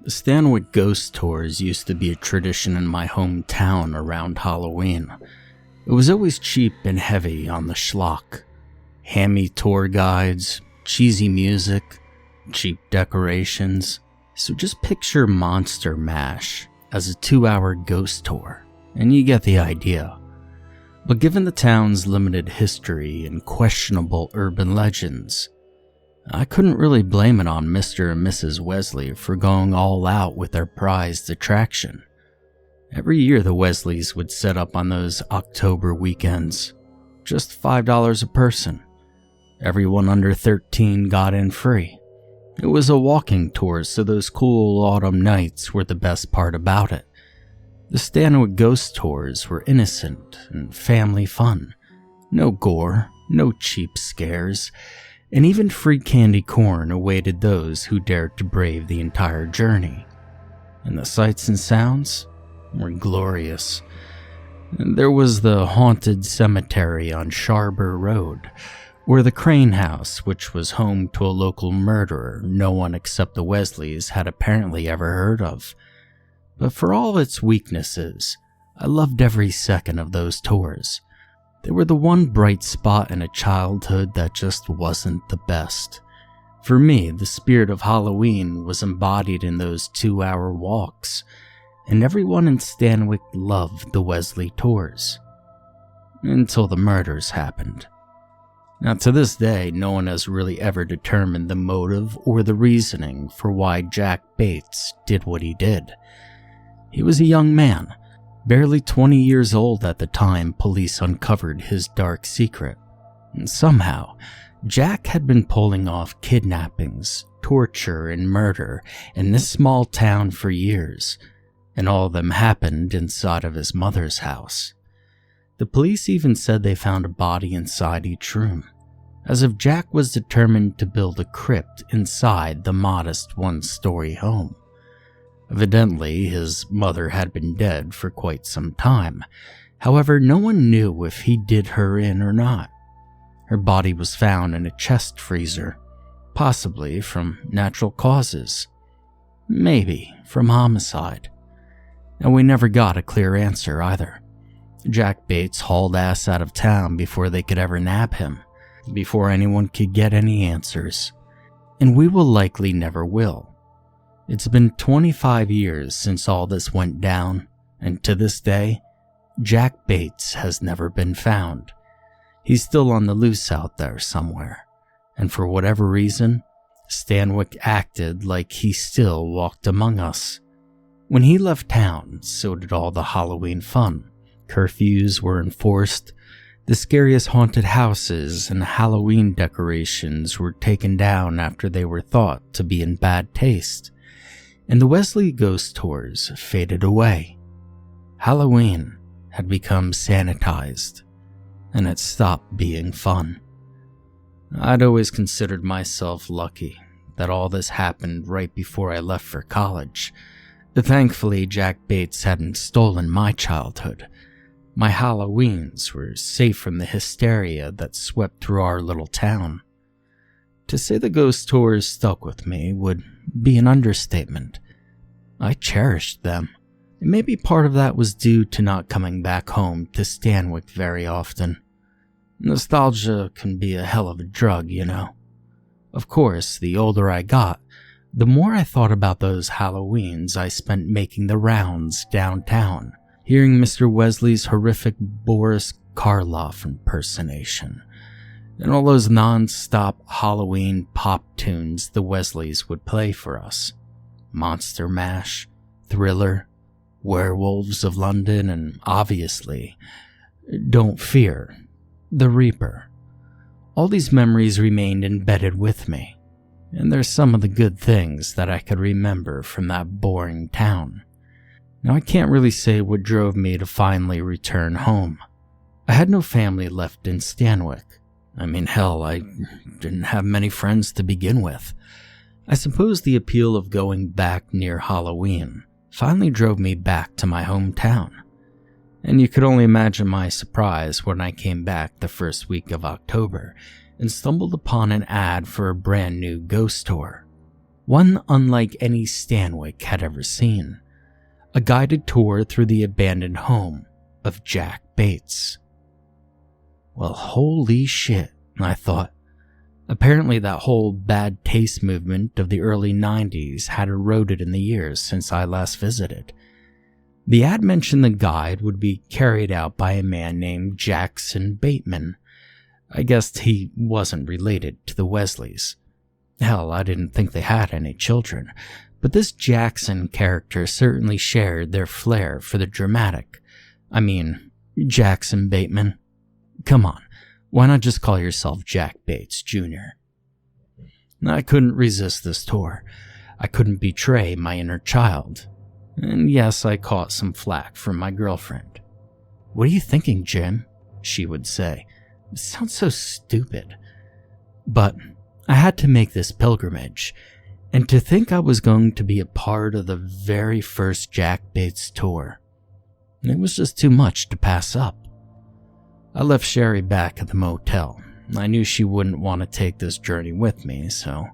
The Stanwick ghost tours used to be a tradition in my hometown around Halloween. It was always cheap and heavy on the schlock. Hammy tour guides, cheesy music, cheap decorations. So just picture Monster Mash as a 2-hour ghost tour, and you get the idea. But given the town's limited history and questionable urban legends, I couldn't really blame it on Mr. and Mrs. Wesley for going all out with their prized attraction. Every year the Wesleys would set up on those October weekends, just $5 a person. Everyone under 13 got in free. It was a walking tour, so those cool autumn nights were the best part about it. The Stanwick ghost tours were innocent and family fun. No gore, no cheap scares, and even free candy corn awaited those who dared to brave the entire journey. And the sights and sounds were glorious. There was the haunted cemetery on Sharbur Road, or the Crane House, which was home to a local murderer no one except the Wesleys had apparently ever heard of. But for all its weaknesses, I loved every second of those tours. They were the one bright spot in a childhood that just wasn't the best. For me, the spirit of Halloween was embodied in those 2-hour walks, and everyone in Stanwick loved the Wesley tours. Until the murders happened. Now, to this day, no one has really ever determined the motive or the reasoning for why Jack Bates did what he did. He was a young man, barely 20 years old at the time police uncovered his dark secret. And somehow, Jack had been pulling off kidnappings, torture, and murder in this small town for years, and all of them happened inside of his mother's house. The police even said they found a body inside each room, as if Jack was determined to build a crypt inside the modest one-story home. Evidently, his mother had been dead for quite some time. However, no one knew if he did her in or not. Her body was found in a chest freezer, possibly from natural causes, maybe from homicide. And we never got a clear answer either. Jack Bates hauled ass out of town before they could ever nab him, before anyone could get any answers. And we will likely never will. It's been 25 years since all this went down, and to this day, Jack Bates has never been found. He's still on the loose out there somewhere, and for whatever reason, Stanwick acted like he still walked among us. When he left town, so did all the Halloween fun. Curfews were enforced, the scariest haunted houses and Halloween decorations were taken down after they were thought to be in bad taste, and the Wesley ghost tours faded away. Halloween had become sanitized, and it stopped being fun. I'd always considered myself lucky that all this happened right before I left for college. Thankfully, Jack Bates hadn't stolen my childhood. My Halloweens were safe from the hysteria that swept through our little town. To say the ghost tours stuck with me would be an understatement. I cherished them. And maybe part of that was due to not coming back home to Stanwick very often. Nostalgia can be a hell of a drug, you know. Of course, the older I got, the more I thought about those Halloweens I spent making the rounds downtown, hearing Mr. Wesley's horrific Boris Karloff impersonation, and all those non-stop Halloween pop tunes the Wesleys would play for us. Monster Mash, Thriller, Werewolves of London, and obviously, Don't Fear, The Reaper. All these memories remained embedded with me, and there's some of the good things that I could remember from that boring town. Now, I can't really say what drove me to finally return home. I had no family left in Stanwick. I mean, hell, I didn't have many friends to begin with. I suppose the appeal of going back near Halloween finally drove me back to my hometown. And you could only imagine my surprise when I came back the first week of October and stumbled upon an ad for a brand new ghost tour. one unlike any Stanwick had ever seen. A guided tour through the abandoned home of Jack Bates. Well, holy shit, I thought. Apparently that whole bad taste movement of the early 90s had eroded in the years since I last visited. The ad mentioned the guide would be carried out by a man named Jackson Bateman. I guessed he wasn't related to the Wesleys. Hell, I didn't think they had any children, but this Jackson character certainly shared their flair for the dramatic. I mean, Jackson Bateman. Come on, why not just call yourself Jack Bates, Jr.? I couldn't resist this tour. I couldn't betray my inner child. And yes, I caught some flack from my girlfriend. "What are you thinking, Jim?" she would say. "It sounds so stupid." But I had to make this pilgrimage, and to think I was going to be a part of the very first Jack Bates tour, it was just too much to pass up. I left Shari back at the motel. I knew she wouldn't want to take this journey with me, so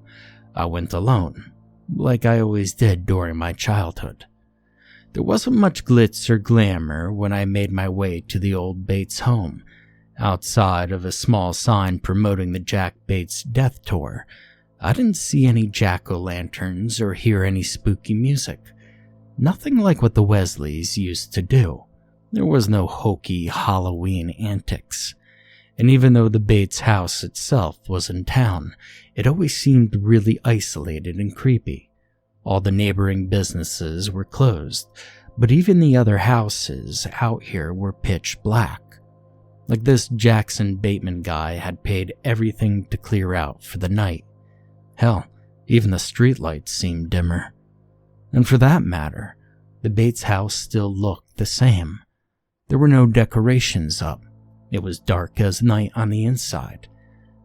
I went alone, like I always did during my childhood. There wasn't much glitz or glamour when I made my way to the old Bates home. Outside of a small sign promoting the Jack Bates Death Tour, I didn't see any jack-o'-lanterns or hear any spooky music. Nothing like what the Wesleys used to do. There was no hokey Halloween antics. And even though the Bates house itself was in town, it always seemed really isolated and creepy. All the neighboring businesses were closed, but even the other houses out here were pitch black. Like this Jackson Bateman guy had paid everything to clear out for the night. Hell, even the streetlights seemed dimmer. And for that matter, the Bates house still looked the same. There were no decorations up. It was dark as night on the inside.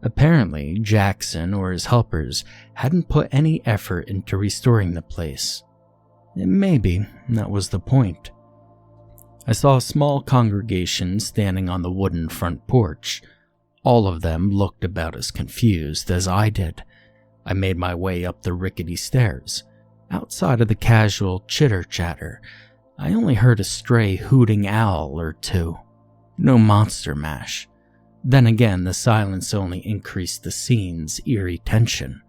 Apparently, Jackson or his helpers hadn't put any effort into restoring the place. And maybe that was the point. I saw a small congregation standing on the wooden front porch. All of them looked about as confused as I did. I made my way up the rickety stairs. Outside of the casual chitter-chatter, I only heard a stray hooting owl or two. No monster mash. Then again, the silence only increased the scene's eerie tension.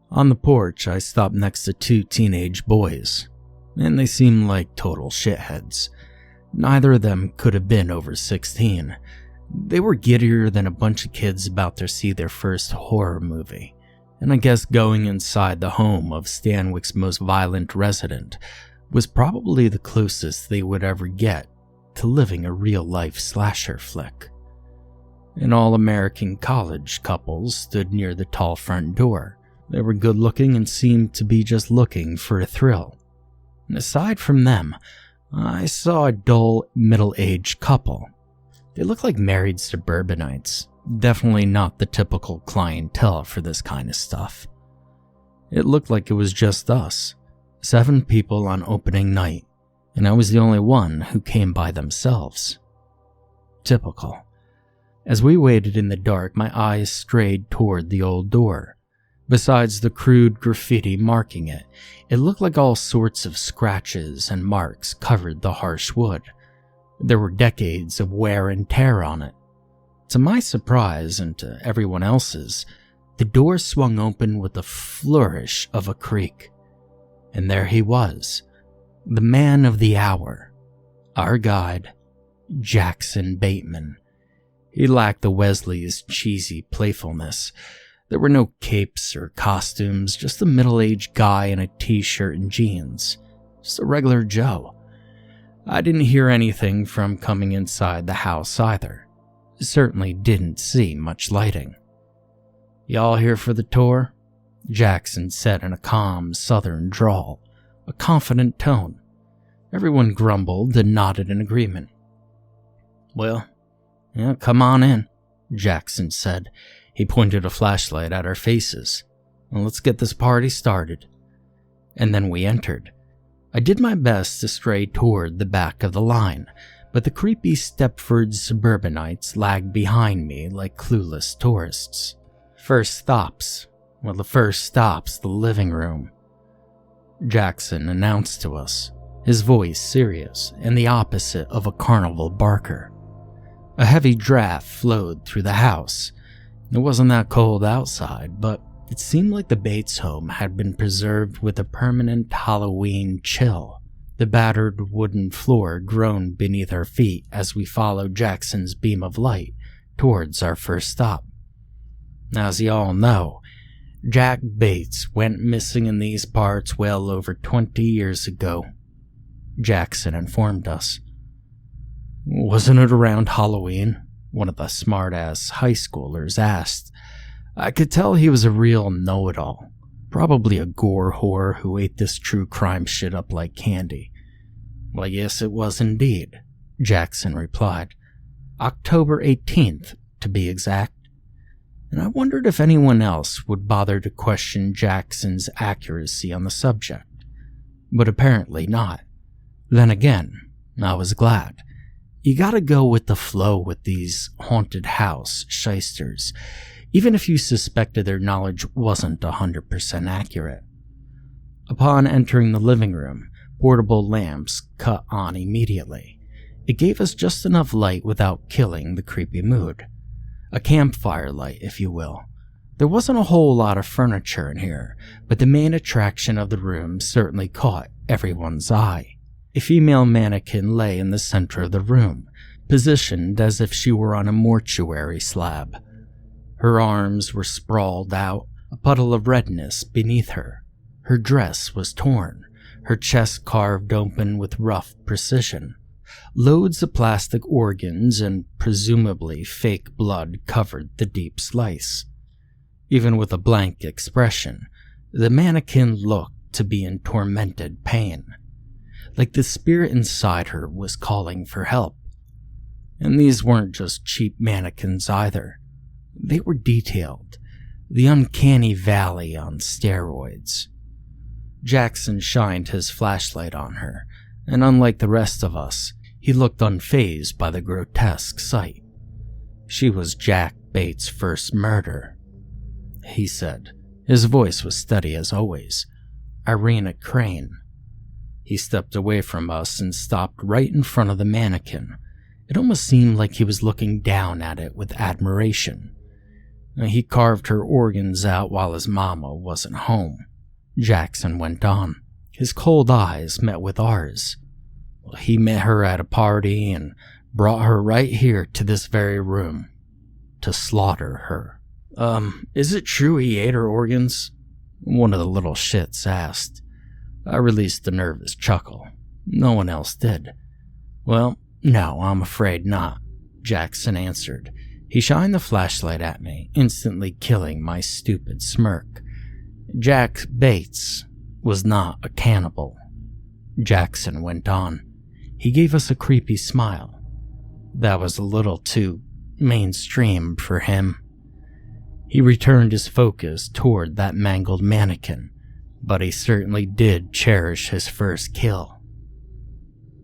On the porch, I stopped next to two teenage boys, and they seemed like total shitheads. Neither of them could have been over 16. They were giddier than a bunch of kids about to see their first horror movie, and I guess going inside the home of Stanwick's most violent resident was probably the closest they would ever get to living a real-life slasher flick. An all-American college couple stood near the tall front door. They were good-looking and seemed to be just looking for a thrill. And aside from them, I saw a dull, middle-aged couple. They looked like married suburbanites, definitely not the typical clientele for this kind of stuff. It looked like it was just us, 7 people on opening night, and I was the only one who came by themselves. Typical. As we waited in the dark, my eyes strayed toward the old door. Besides the crude graffiti marking it, it looked like all sorts of scratches and marks covered the harsh wood. There were decades of wear and tear on it. To my surprise, and to everyone else's, the door swung open with a flourish of a creak. And there he was, the man of the hour, our guide, Jackson Bateman. He lacked the Wesleys' cheesy playfulness. There were no capes or costumes, just a middle-aged guy in a t-shirt and jeans. Just a regular Joe. I didn't hear anything from coming inside the house either. Certainly didn't see much lighting. "Y'all here for the tour?" Jackson said in a calm southern drawl, a confident tone. Everyone grumbled and nodded in agreement. "Well, yeah, come on in," Jackson said. He pointed a flashlight at our faces. "Well, let's get this party started." And then we entered. I did my best to stray toward the back of the line, but the creepy Stepford suburbanites lagged behind me like clueless tourists. The first stop's the living room. Jackson announced to us, his voice serious and the opposite of a carnival barker. A heavy draft flowed through the house. It wasn't that cold outside, but it seemed like the Bates home had been preserved with a permanent Halloween chill. The battered wooden floor groaned beneath our feet as we followed Jackson's beam of light towards our first stop. As you all know, Jack Bates went missing in these parts well over 20 years ago, Jackson informed us. Wasn't it around Halloween? One of the smart-ass high schoolers asked. I could tell he was a real know-it-all, probably a gore whore who ate this true crime shit up like candy. Well, yes, it was indeed, Jackson replied. October 18th, to be exact. And I wondered if anyone else would bother to question Jackson's accuracy on the subject. But apparently not. Then again, I was glad. You gotta go with the flow with these haunted house shysters, even if you suspected their knowledge wasn't 100% accurate. Upon entering the living room, portable lamps cut on immediately. It gave us just enough light without killing the creepy mood. A campfire light, if you will. There wasn't a whole lot of furniture in here, but the main attraction of the room certainly caught everyone's eye. A female mannequin lay in the center of the room, positioned as if she were on a mortuary slab. Her arms were sprawled out, a puddle of redness beneath her. Her dress was torn, her chest carved open with rough precision. Loads of plastic organs and presumably fake blood covered the deep slice. Even with a blank expression, the mannequin looked to be in tormented pain, like the spirit inside her was calling for help. And these weren't just cheap mannequins either. They were detailed, the uncanny valley on steroids. Jackson shined his flashlight on her, and unlike the rest of us, he looked unfazed by the grotesque sight. She was Jack Bates' first murder, he said. His voice was steady as always. Irina Crane. He stepped away from us and stopped right in front of the mannequin. It almost seemed like he was looking down at it with admiration. He carved her organs out while his mama wasn't home, Jackson went on. His cold eyes met with ours. He met her at a party and brought her right here to this very room to slaughter her. Is it true he ate her organs? One of the little shits asked. I released a nervous chuckle. No one else did. Well, no, I'm afraid not, Jackson answered. He shined the flashlight at me, instantly killing my stupid smirk. Jack Bates was not a cannibal, Jackson went on. He gave us a creepy smile. That was a little too mainstream for him. He returned his focus toward that mangled mannequin, but he certainly did cherish his first kill.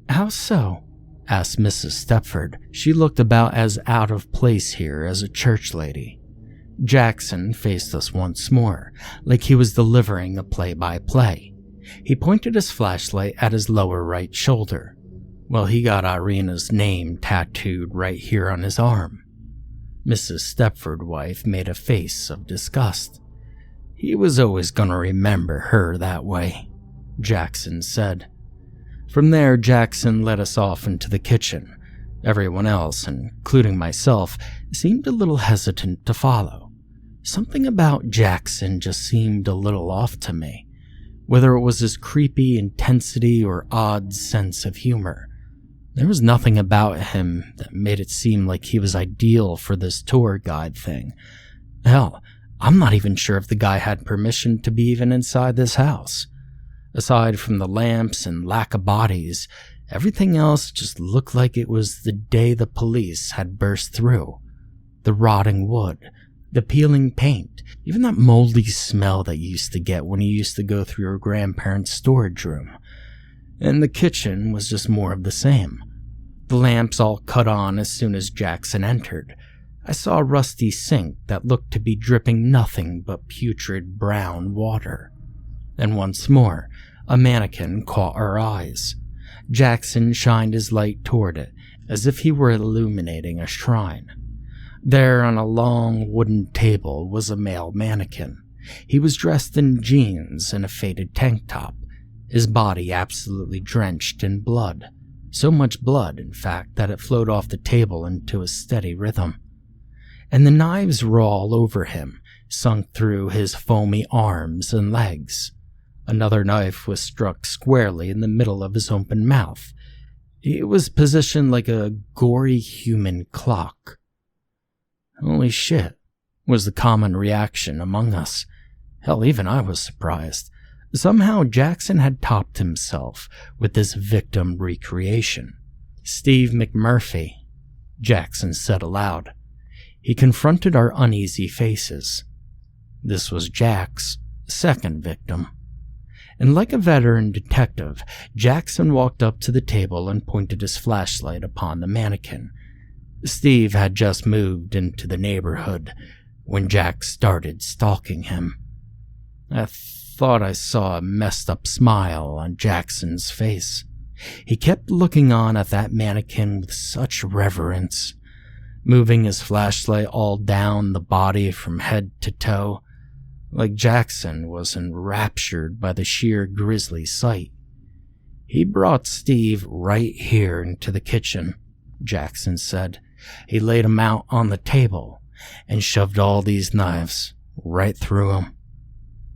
How so? Asked Mrs. Stepford. She looked about as out of place here as a church lady. Jackson faced us once more, like he was delivering a play-by-play. He pointed his flashlight at his lower right shoulder. Well, he got Irina's name tattooed right here on his arm. Mrs. Stepford wife made a face of disgust. He was always gonna remember her that way, Jackson said. From there, Jackson led us off into the kitchen. Everyone else, including myself, seemed a little hesitant to follow. Something about Jackson just seemed a little off to me, whether it was his creepy intensity or odd sense of humor. There was nothing about him that made it seem like he was ideal for this tour guide thing. Hell, I'm not even sure if the guy had permission to be even inside this house. Aside from the lamps and lack of bodies, everything else just looked like it was the day the police had burst through. The rotting wood, the peeling paint, even that moldy smell that you used to get when you used to go through your grandparents' storage room. And the kitchen was just more of the same. The lamps all cut on as soon as Jackson entered. I saw a rusty sink that looked to be dripping nothing but putrid brown water. And once more, A mannequin caught our eyes. Jackson shined his light toward it, as if he were illuminating a shrine. There on a long wooden table was a male mannequin. He was dressed in jeans and a faded tank top, his body absolutely drenched in blood. So much blood, in fact, that it flowed off the table into a steady rhythm. And the knives were all over him, sunk through his foamy arms and legs. Another knife was struck squarely in the middle of his open mouth. It was positioned like a gory human clock. "Holy shit," was the common reaction among us. Hell, even I was surprised. Somehow Jackson had topped himself with this victim recreation. "Steve McMurphy," Jackson said aloud. He confronted our uneasy faces. This was Jack's second victim. And like a veteran detective, Jackson walked up to the table and pointed his flashlight upon the mannequin. Steve had just moved into the neighborhood when Jack started stalking him. I thought I saw a messed up smile on Jackson's face. He kept looking on at that mannequin with such reverence, moving his flashlight all down the body from head to toe, like Jackson was enraptured by the sheer grisly sight. "He brought Steve right here into the kitchen," Jackson said. "He laid him out on the table and shoved all these knives right through him.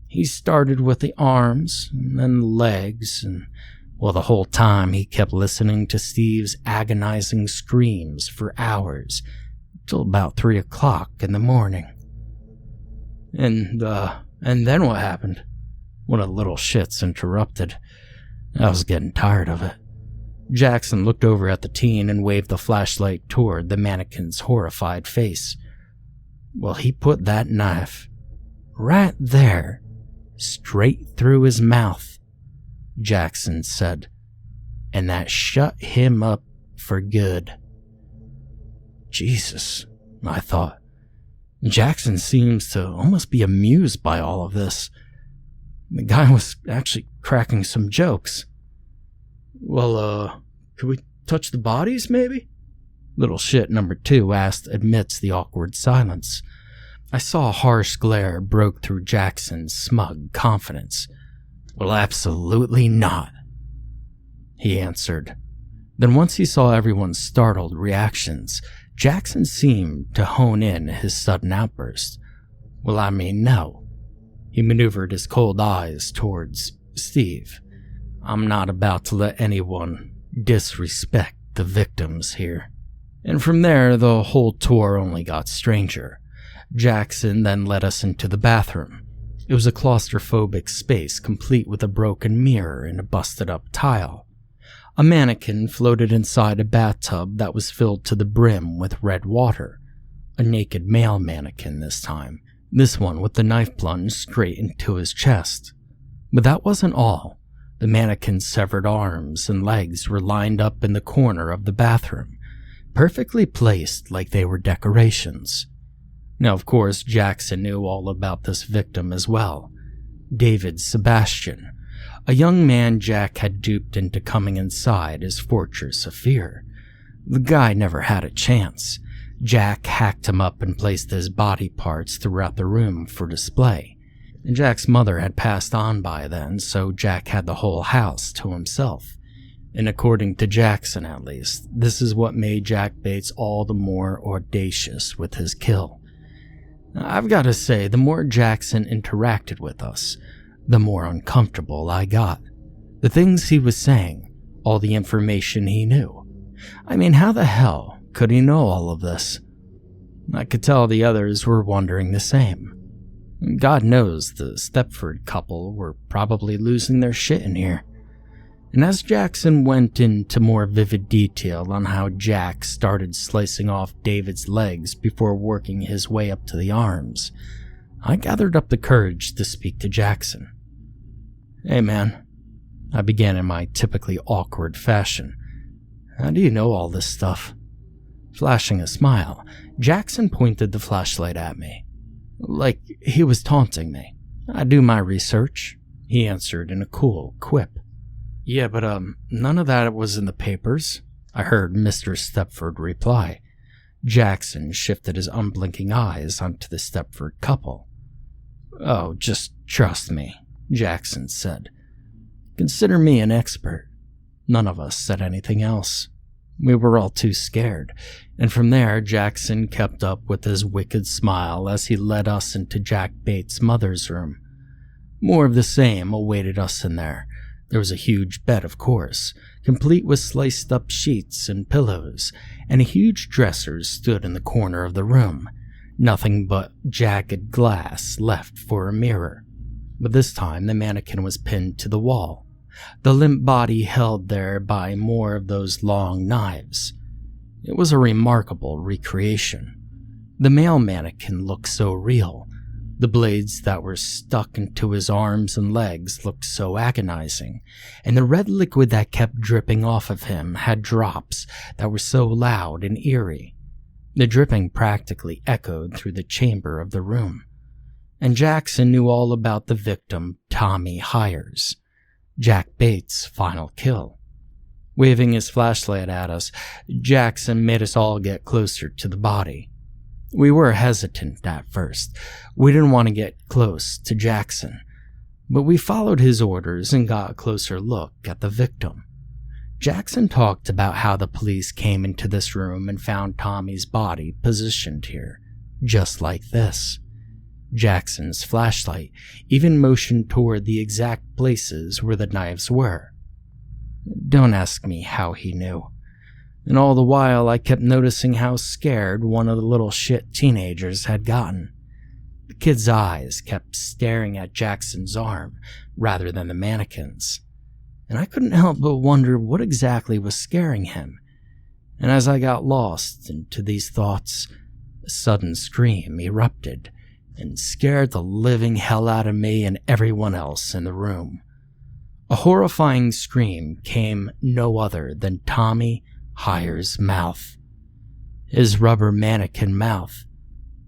He started with the arms and then the legs, and the whole time he kept listening to Steve's agonizing screams for hours, till about 3 o'clock in the morning." And then what happened?" One of the little shits interrupted. I was getting tired of it. Jackson looked over at the teen and waved the flashlight toward the mannequin's horrified face. "Well, he put that knife right there, straight through his mouth," Jackson said, "and that shut him up for good." Jesus, I thought. Jackson seems to almost be amused by all of this. The guy was actually cracking some jokes. "Well, could we touch the bodies, maybe?" Little shit number 2 asked amidst the awkward silence. I saw a harsh glare broke through Jackson's smug confidence. "Well, absolutely not," he answered. Then once he saw everyone's startled reactions, Jackson seemed to hone in his sudden outburst. "Well, I mean, no." He maneuvered his cold eyes towards Steve. "I'm not about to let anyone disrespect the victims here." And from there, the whole tour only got stranger. Jackson then led us into the bathroom. It was a claustrophobic space complete with a broken mirror and a busted-up tile. A mannequin floated inside a bathtub that was filled to the brim with red water. A naked male mannequin this time, this one with the knife plunged straight into his chest. But that wasn't all. The mannequin's severed arms and legs were lined up in the corner of the bathroom, perfectly placed like they were decorations. Now, of course, Jackson knew all about this victim as well. David Sebastian, a young man Jack had duped into coming inside his fortress of fear. The guy never had a chance. Jack hacked him up and placed his body parts throughout the room for display. And Jack's mother had passed on by then, so Jack had the whole house to himself. And according to Jackson at least, this is what made Jack Bates all the more audacious with his kill. I've got to say, the more Jackson interacted with us, the more uncomfortable I got. The things he was saying, all the information he knew. I mean, how the hell could he know all of this? I could tell the others were wondering the same. God knows the Stepford couple were probably losing their shit in here. And as Jackson went into more vivid detail on how Jack started slicing off David's legs before working his way up to the arms, I gathered up the courage to speak to Jackson. "Hey man," I began in my typically awkward fashion. "How do you know all this stuff?" Flashing a smile, Jackson pointed the flashlight at me, like he was taunting me. "I do my research. he answered in a cool quip. Yeah, but none of that was in the papers, I heard Mr. Stepford reply. Jackson shifted his unblinking eyes onto the Stepford couple. Oh, just trust me, Jackson said. Consider me an expert. None of us said anything else. We were all too scared, and from there Jackson kept up with his wicked smile as he led us into Jack Bates' mother's room. More of the same awaited us in there. There was a huge bed, of course, complete with sliced-up sheets and pillows, and a huge dresser stood in the corner of the room. Nothing but jagged glass left for a mirror. But this time the mannequin was pinned to the wall, the limp body held there by more of those long knives. It was a remarkable recreation. The male mannequin looked so real. The blades that were stuck into his arms and legs looked so agonizing, and the red liquid that kept dripping off of him had drops that were so loud and eerie. The dripping practically echoed through the chamber of the room. And Jackson knew all about the victim Tommy Hires, Jack Bates' final kill. Waving his flashlight at us, Jackson made us all get closer to the body. We were hesitant at first. We didn't want to get close to Jackson, but we followed his orders and got a closer look at the victim. Jackson talked about how the police came into this room and found Tommy's body positioned here, just like this. Jackson's flashlight even motioned toward the exact places where the knives were. Don't ask me how he knew. And all the while I kept noticing how scared one of the little shit teenagers had gotten. The kid's eyes kept staring at Jackson's arm rather than the mannequin's, and I couldn't help but wonder what exactly was scaring him. And as I got lost into these thoughts, a sudden scream erupted and scared the living hell out of me and everyone else in the room. A horrifying scream came no other than Tommy Hires' mouth. His rubber mannequin mouth.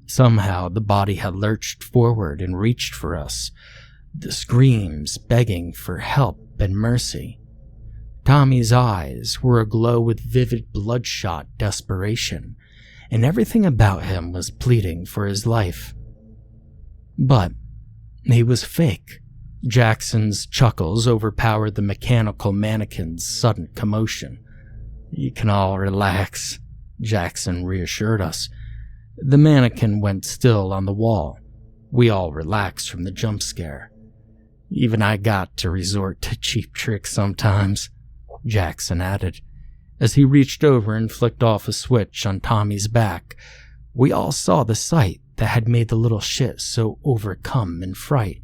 Somehow the body had lurched forward and reached for us, the screams begging for help and mercy. Tommy's eyes were aglow with vivid bloodshot desperation, and everything about him was pleading for his life. But he was fake. Jackson's chuckles overpowered the mechanical mannequin's sudden commotion. You can all relax, Jackson reassured us. The mannequin went still on the wall. We all relaxed from the jump scare. Even I got to resort to cheap tricks sometimes, Jackson added. As he reached over and flicked off a switch on Tommy's back, we all saw the sight that had made the little shit so overcome in fright,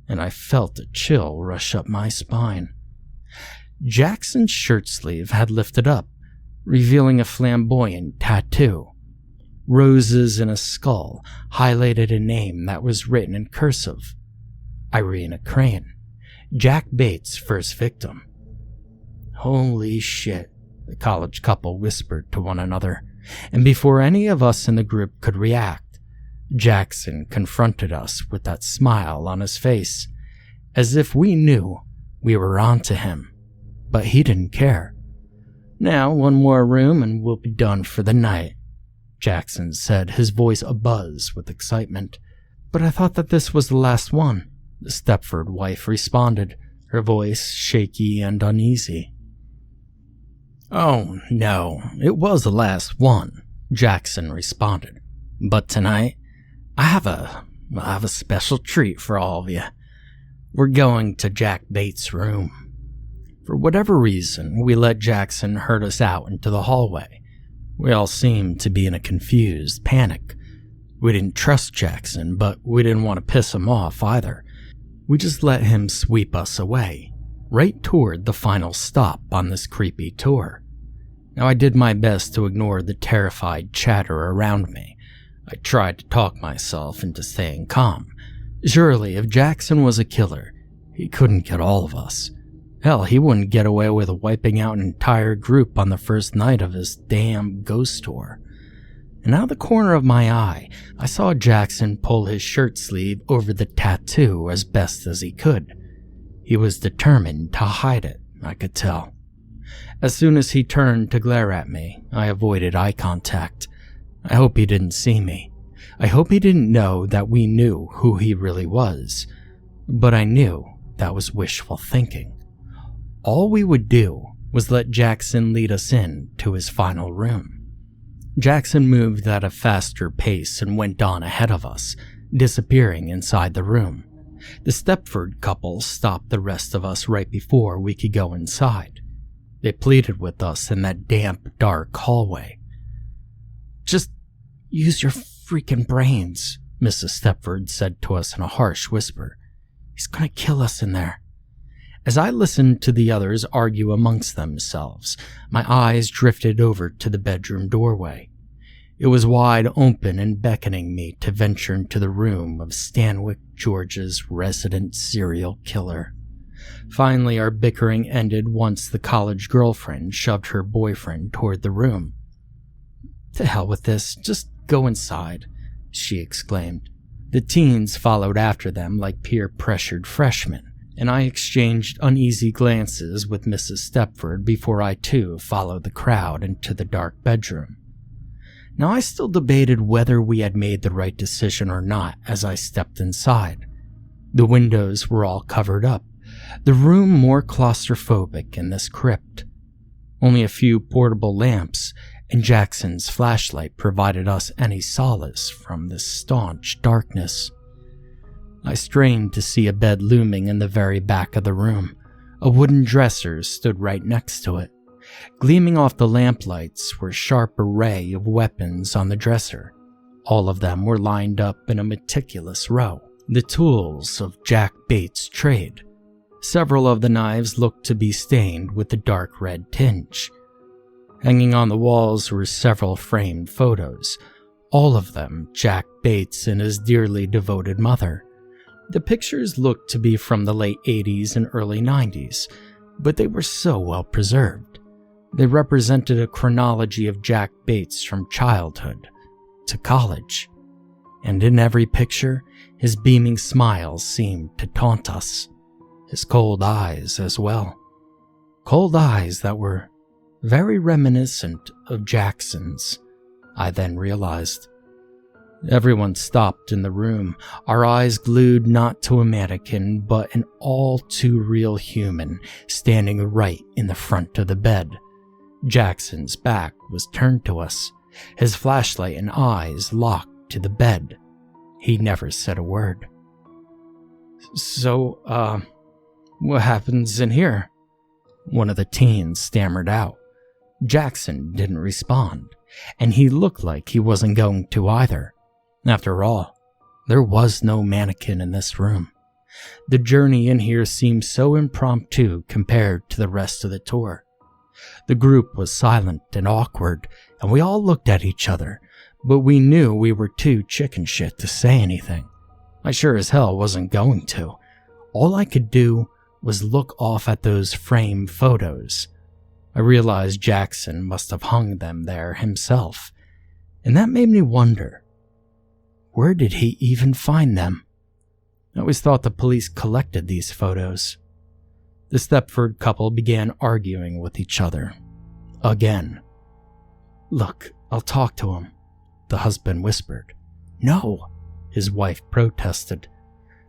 and I felt a chill rush up my spine. Jackson's shirt sleeve had lifted up, revealing a flamboyant tattoo. Roses and a skull highlighted a name that was written in cursive. Irina Crane, Jack Bates' first victim. Holy shit, the college couple whispered to one another, and before any of us in the group could react, Jackson confronted us with that smile on his face, as if we knew we were onto him, but he didn't care. Now, one more room and we'll be done for the night, Jackson said, his voice abuzz with excitement. But I thought that this was the last one, the Stepford wife responded, her voice shaky and uneasy. Oh, no, it was the last one, Jackson responded. But tonight, I have a special treat for all of you. We're going to Jack Bates' room. For whatever reason, we let Jackson herd us out into the hallway. We all seemed to be in a confused panic. We didn't trust Jackson, but we didn't want to piss him off either. We just let him sweep us away, right toward the final stop on this creepy tour. Now, I did my best to ignore the terrified chatter around me. I tried to talk myself into staying calm. Surely, if Jackson was a killer, he couldn't get all of us. Hell, he wouldn't get away with wiping out an entire group on the first night of his damn ghost tour. And out of the corner of my eye, I saw Jackson pull his shirt sleeve over the tattoo as best as he could. He was determined to hide it, I could tell. As soon as he turned to glare at me, I avoided eye contact. I hope he didn't see me. I hope he didn't know that we knew who he really was. But I knew that was wishful thinking. All we would do was let Jackson lead us in to his final room. Jackson moved at a faster pace and went on ahead of us, disappearing inside the room. The Stepford couple stopped the rest of us right before we could go inside. They pleaded with us in that damp, dark hallway. "Just use your freaking brains," Mrs. Stepford said to us in a harsh whisper. "He's gonna kill us in there." As I listened to the others argue amongst themselves, my eyes drifted over to the bedroom doorway. It was wide open and beckoning me to venture into the room of Stanwick, Georgia's resident serial killer. Finally, our bickering ended once the college girlfriend shoved her boyfriend toward the room. "To hell with this, just go inside," she exclaimed. The teens followed after them like peer-pressured freshmen, and I exchanged uneasy glances with Mrs. Stepford before I too followed the crowd into the dark bedroom. Now I still debated whether we had made the right decision or not as I stepped inside. The windows were all covered up, the room more claustrophobic in this crypt. Only a few portable lamps and Jackson's flashlight provided us any solace from this staunch darkness. I strained to see a bed looming in the very back of the room. A wooden dresser stood right next to it. Gleaming off the lamplights were a sharp array of weapons on the dresser. All of them were lined up in a meticulous row, the tools of Jack Bates' trade. Several of the knives looked to be stained with a dark red tinge. Hanging on the walls were several framed photos, all of them Jack Bates and his dearly devoted mother. The pictures looked to be from the late 80s and early 90s, but they were so well preserved. They represented a chronology of Jack Bates from childhood to college, and in every picture, his beaming smile seemed to taunt us. His cold eyes as well. Cold eyes that were very reminiscent of Jackson's, I then realized. Everyone stopped in the room, our eyes glued not to a mannequin, but an all-too-real human standing right in the front of the bed. Jackson's back was turned to us, his flashlight and eyes locked to the bed. He never said a word. "So, what happens in here?" One of the teens stammered out. Jackson didn't respond, and he looked like he wasn't going to either. After all, there was no mannequin in this room. The journey in here seemed so impromptu compared to the rest of the tour. The group was silent and awkward, and we all looked at each other, but we knew we were too chicken shit to say anything. I sure as hell wasn't going to. All I could do was look off at those framed photos. I realized Jackson must have hung them there himself, and that made me wonder, where did he even find them? I always thought the police collected these photos. The Stepford couple began arguing with each other. Again. "Look, I'll talk to him," the husband whispered. "No," his wife protested.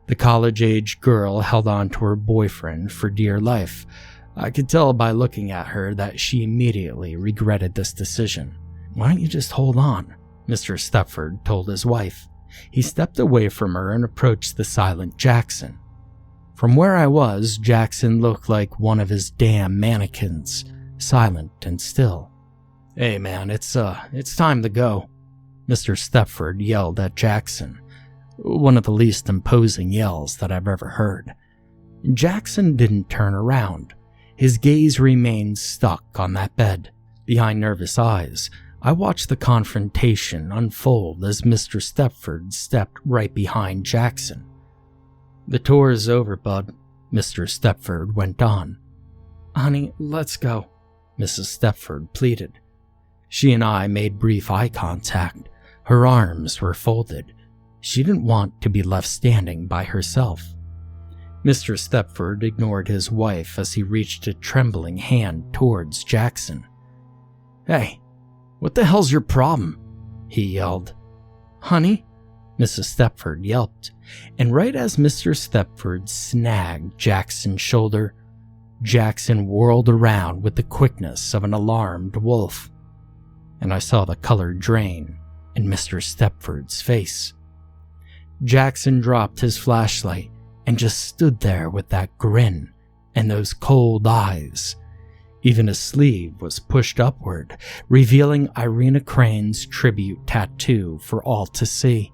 The college-age girl held on to her boyfriend for dear life. I could tell by looking at her that she immediately regretted this decision. "Why don't you just hold on?" Mr. Stepford told his wife. He stepped away from her and approached the silent Jackson. From where I was, Jackson looked like one of his damn mannequins, silent and still. "Hey man, it's time to go," Mr. Stepford yelled at Jackson, one of the least imposing yells that I've ever heard. Jackson didn't turn around. His gaze remained stuck on that bed. Behind nervous eyes, I watched the confrontation unfold as Mr. Stepford stepped right behind Jackson. "The tour is over, bud," Mr. Stepford went on. "Honey, let's go," Mrs. Stepford pleaded. She and I made brief eye contact. Her arms were folded. She didn't want to be left standing by herself. Mr. Stepford ignored his wife as he reached a trembling hand towards Jackson. "Hey, what the hell's your problem?" he yelled. "Honey?" Mrs. Stepford yelped, and right as Mr. Stepford snagged Jackson's shoulder, Jackson whirled around with the quickness of an alarmed wolf, and I saw the color drain in Mr. Stepford's face. Jackson dropped his flashlight and just stood there with that grin and those cold eyes. Even his sleeve was pushed upward, revealing Irina Crane's tribute tattoo for all to see.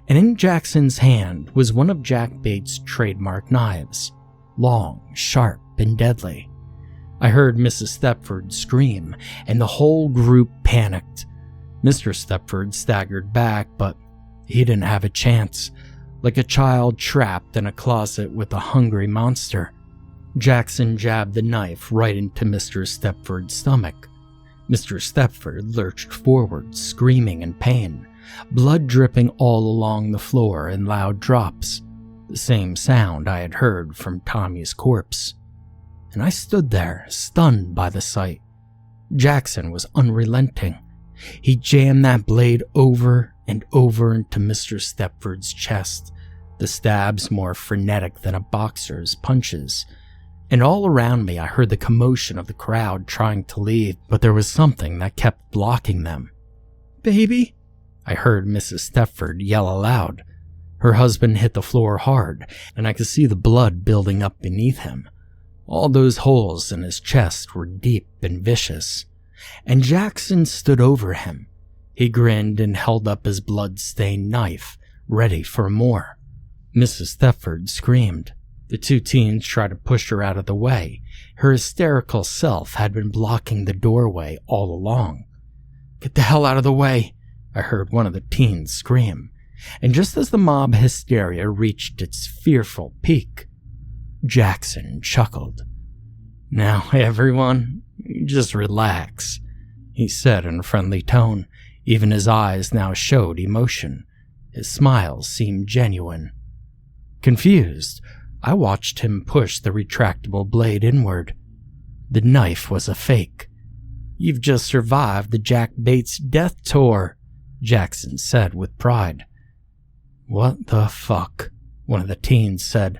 And in Jackson's hand was one of Jack Bates' trademark knives, long, sharp, and deadly. I heard Mrs. Stepford scream, and the whole group panicked. Mr. Stepford staggered back, but he didn't have a chance, like a child trapped in a closet with a hungry monster. Jackson jabbed the knife right into Mr. Stepford's stomach. Mr. Stepford lurched forward, screaming in pain, blood dripping all along the floor in loud drops, the same sound I had heard from Tommy's corpse. And I stood there, stunned by the sight. Jackson was unrelenting. He jammed that blade over and over into Mr. Stepford's chest, the stabs more frenetic than a boxer's punches. And all around me I heard the commotion of the crowd trying to leave, but there was something that kept blocking them. "Baby?" I heard Mrs. Stepford yell aloud. Her husband hit the floor hard, and I could see the blood building up beneath him. All those holes in his chest were deep and vicious. And Jackson stood over him. He grinned and held up his blood-stained knife, ready for more. Mrs. Stepford screamed. The two teens tried to push her out of the way. Her hysterical self had been blocking the doorway all along. "Get the hell out of the way," I heard one of the teens scream. And just as the mob hysteria reached its fearful peak, Jackson chuckled. "Now, everyone, just relax," he said in a friendly tone. Even his eyes now showed emotion. His smile seemed genuine. Confused, I watched him push the retractable blade inward. The knife was a fake. "You've just survived the Jack Bates death tour," Jackson said with pride. "What the fuck?" one of the teens said.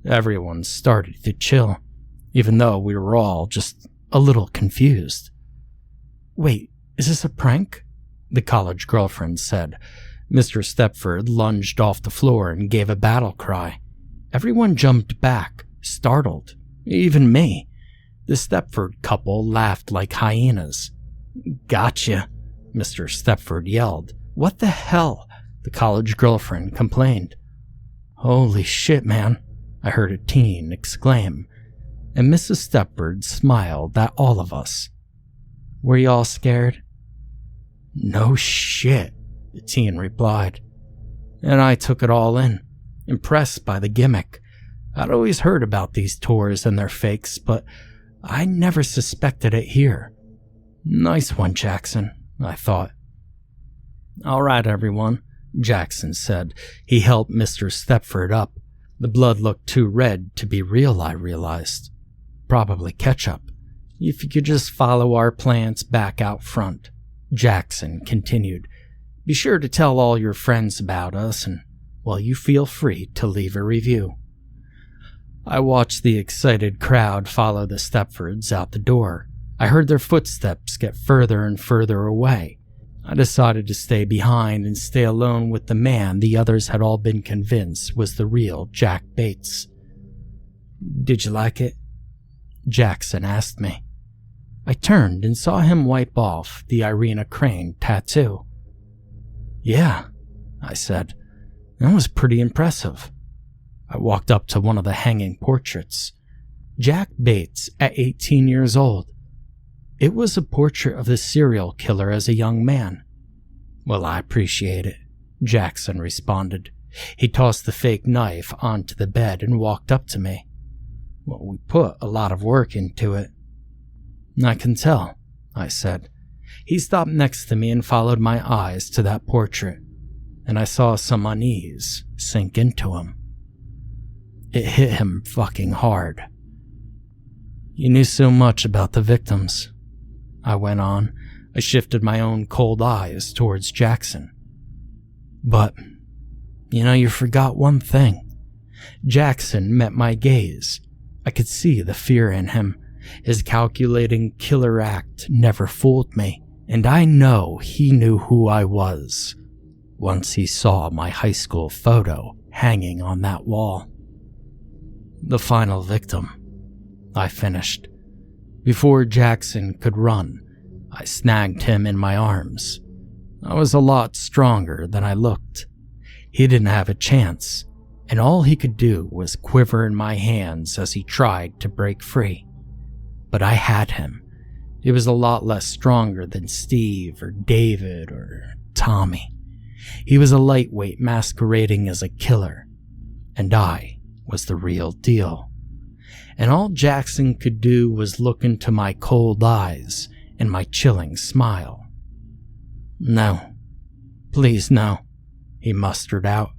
Everyone started to chill, even though we were all just a little confused. "Wait, is this a prank?" the college girlfriend said. Mr. Stepford lunged off the floor and gave a battle cry. Everyone jumped back, startled, even me. The Stepford couple laughed like hyenas. "Gotcha," Mr. Stepford yelled. "What the hell?" the college girlfriend complained. "Holy shit, man," I heard a teen exclaim, and Mrs. Stepford smiled at all of us. "Were you all scared?" "No shit," the teen replied. And I took it all in, impressed by the gimmick. I'd always heard about these tours and their fakes, but I never suspected it here. "Nice one, Jackson," I thought. "All right, everyone," Jackson said. He helped Mr. Stepford up. The blood looked too red to be real, I realized. Probably ketchup. "If you could just follow our plants back out front," Jackson continued. "Be sure to tell all your friends about us, and, well, you feel free to leave a review." I watched the excited crowd follow the Stepfords out the door. I heard their footsteps get further and further away. I decided to stay behind and stay alone with the man the others had all been convinced was the real Jack Bates. "Did you like it?" Jackson asked me. I turned and saw him wipe off the Irina Crane tattoo. "Yeah," I said. "That was pretty impressive." I walked up to one of the hanging portraits. Jack Bates at 18 years old. It was a portrait of the serial killer as a young man. "Well, I appreciate it," Jackson responded. He tossed the fake knife onto the bed and walked up to me. "Well, we put a lot of work into it." "I can tell," I said. He stopped next to me and followed my eyes to that portrait, and I saw some unease sink into him. It hit him fucking hard. "You knew so much about the victims," I went on. I shifted my own cold eyes towards Jackson. "But, you forgot one thing." Jackson met my gaze. I could see the fear in him. His calculating killer act never fooled me, and I know he knew who I was once he saw my high school photo hanging on that wall. "The final victim," I finished. Before Jackson could run, I snagged him in my arms. I was a lot stronger than I looked. He didn't have a chance, and all he could do was quiver in my hands as he tried to break free. But I had him. He was a lot less stronger than Steve or David or Tommy. He was a lightweight masquerading as a killer, and I was the real deal. And all Jackson could do was look into my cold eyes and my chilling smile. "No, please no," he mustered out.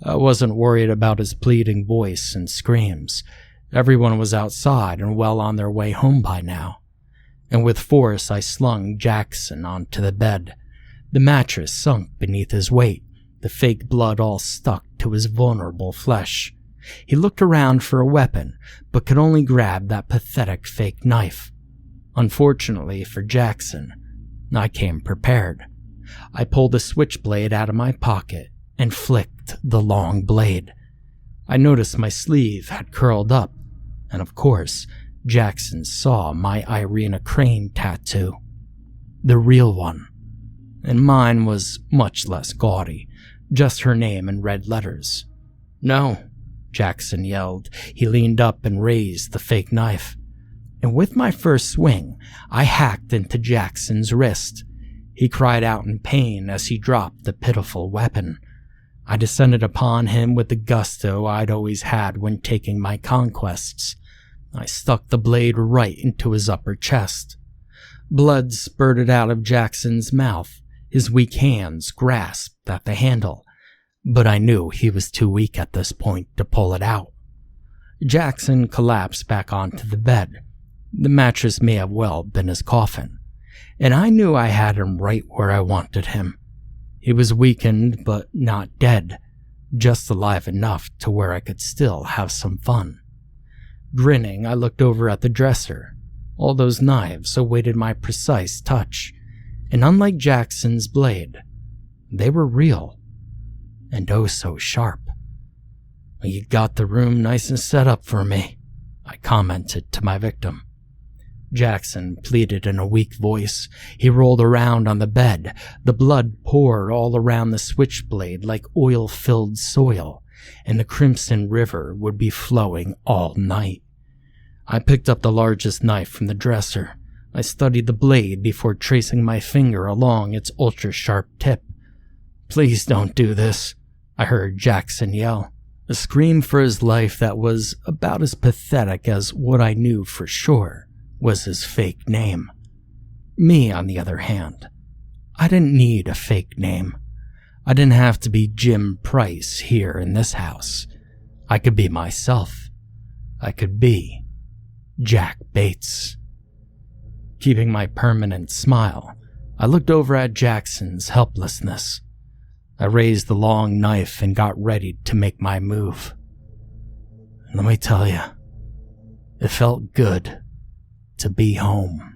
I wasn't worried about his pleading voice and screams. Everyone was outside and well on their way home by now. And with force I slung Jackson onto the bed. The mattress sunk beneath his weight, the fake blood all stuck to his vulnerable flesh. He looked around for a weapon, but could only grab that pathetic fake knife. Unfortunately for Jackson, I came prepared. I pulled a switchblade out of my pocket and flicked the long blade. I noticed my sleeve had curled up, and of course, Jackson saw my Irina Crane tattoo. The real one. And mine was much less gaudy, just her name in red letters. "No," Jackson yelled. He leaned up and raised the fake knife. And with my first swing, I hacked into Jackson's wrist. He cried out in pain as he dropped the pitiful weapon. I descended upon him with the gusto I'd always had when taking my conquests. I stuck the blade right into his upper chest. Blood spurted out of Jackson's mouth. His weak hands grasped at the handle, but I knew he was too weak at this point to pull it out. Jackson collapsed back onto the bed. The mattress may have well been his coffin, and I knew I had him right where I wanted him. He was weakened, but not dead, just alive enough to where I could still have some fun. Grinning, I looked over at the dresser. All those knives awaited my precise touch, and unlike Jackson's blade, they were real, and oh so sharp. "You got the room nice and set up for me," I commented to my victim. Jackson pleaded in a weak voice. He rolled around on the bed. The blood poured all around the switchblade like oil-filled soil, and the crimson river would be flowing all night. I picked up the largest knife from the dresser. I studied the blade before tracing my finger along its ultra-sharp tip. "Please don't do this," I heard Jackson yell. A scream for his life that was about as pathetic as what I knew for sure was his fake name. Me, on the other hand, I didn't need a fake name. I didn't have to be Jim Price here in this house. I could be myself. I could be Jack Bates. Keeping my permanent smile, I looked over at Jackson's helplessness. I raised the long knife and got ready to make my move. Let me tell you, it felt good to be home.